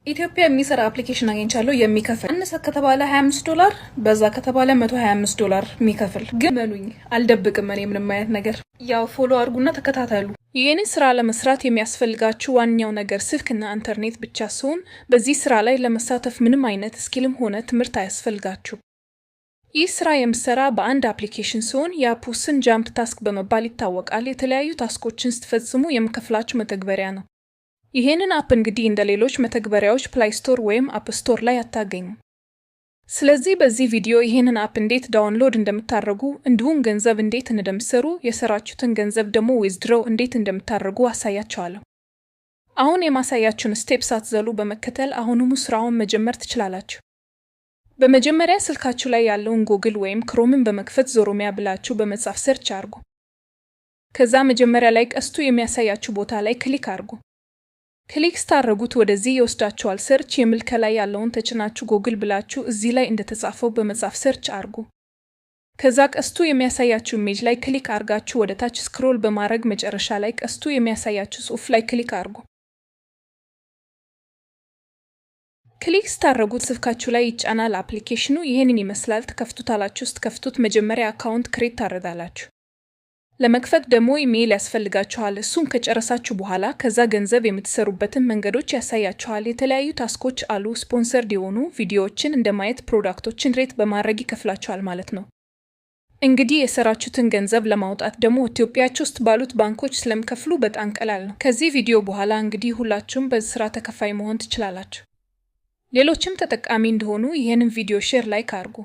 ኢትዮጵያ የሚሰራ አፕሊኬሽን አግኝቻለሁ የሚከፍል አነሰ ከተባለ $25 በዛ ከተባለ $125 የሚከፍል ግን መኑኝ አልደብቅም እኔ ምንም አይነት ነገር ያው ፎሎ አድርጉና ተከታተሉ። ይሄንን ስራ ለመስራት የሚያስፈልጋችሁ ዋናው ነገር ስልክና ኢንተርኔት ብቻ ሲሆን በዚህ ስራ ላይ ለመሳተፍ ምንም አይነት ስኪልም ሆነ ትምህርት አያስፈልጋችሁ። ይህ ስራ የምሰራ በአንድ አፕሊኬሽን ሲሆን የአፑ ስም ጃምፕ ታስክ በመባል ይታወቃል። የተለያዩ ታስኮችን ስትፈጽሙ የምከፍላችሁ መተግበሪያ ነው። ይሄንን አፕ እንግዲህ እንደ ሌሎች መተግበሪያዎች ፕላይ ስቶር ወይም አፕ ስቶር ላይ አታገኙ። ስለዚህ በዚህ ቪዲዮ ይሄንን አፕ እንዴት ዳውንሎድ እንደምታደርጉ እንዲሁም ገንዘብ እንዴት እንደምትሰሩ የሰራችሁትን ገንዘብ ደግሞ ዊዝድሮው እንዴት እንደምታደርጉ አሳያችኋለሁ። አሁን የማሳያችሁን ስቴፕ ሳትዘሉ በመከተል አሁኑኑ ስራውን መጀመር ትችላላችሁ። በመጀመሪያ ስልካችሁ ላይ ያለውን ጉግል ወይም ክሮምን በመክፈት ዞሮሚያ ብላችሁ በመጻፍ ሰርች አድርጉ። ከዛ መጀመሪያ ላይ ቀስቱ የሚያሳያችሁ ቦታ ላይ ክሊክ አድርጉ። ክሊክ ስታደርጉት ወደዚህ ይወስዳችኋል። ሰርች የሚል ከላይ ያለውን ተጭናችሁ ጉግል ብላችሁ እዚህ ላይ እንደተጻፈው በመጻፍ ሰርች አድርጉ። ከዛ ቀስቱ የሚያሳያችሁ ኢሜጅ ላይ ክሊክ አድርጋችሁ ወደ ታች ስክሮል በማድረግ መጨረሻ ላይ ቀስቱ የሚያሳያችሁ ጽሑፍ ላይ ክሊክ አድርጉ። ክሊክ ስታደርጉት ስልካችሁ ላይ ይጫናል። አፕሊኬሽኑ ይሄንን ይመስላል። ተከፍቱታላችሁ። ስትከፍቱት መጀመሪያ አካውንት ክሬት ታደርጋላችሁ። ለመክፈት ደግሞ ኢሜይል ያስፈልጋችኋል። እሱን ከጨረሳችሁ በኋላ ከዛ ገንዘብ የምትሰሩበትን መንገዶች ያሳያችኋል። የተለያዩ ታስኮች አሉ። ስፖንሰርድ የሆኑ ቪዲዮዎችን እንደማየት ፕሮዳክቶችን ሬት በማድረግ ይከፍላችኋል ማለት ነው። እንግዲህ የሰራችሁትን ገንዘብ ለማውጣት ደግሞ ኢትዮጵያችሁ ውስጥ ባሉት ባንኮች ስለምከፍሉ በጣም ቀላል ነው። ከዚህ ቪዲዮ በኋላ እንግዲህ ሁላችሁም በዚህ ስራ ተከፋይ መሆን ትችላላችሁ። ሌሎችም ተጠቃሚ እንደሆኑ ይሄንን ቪዲዮ ሼር ላይክ አድርጉ።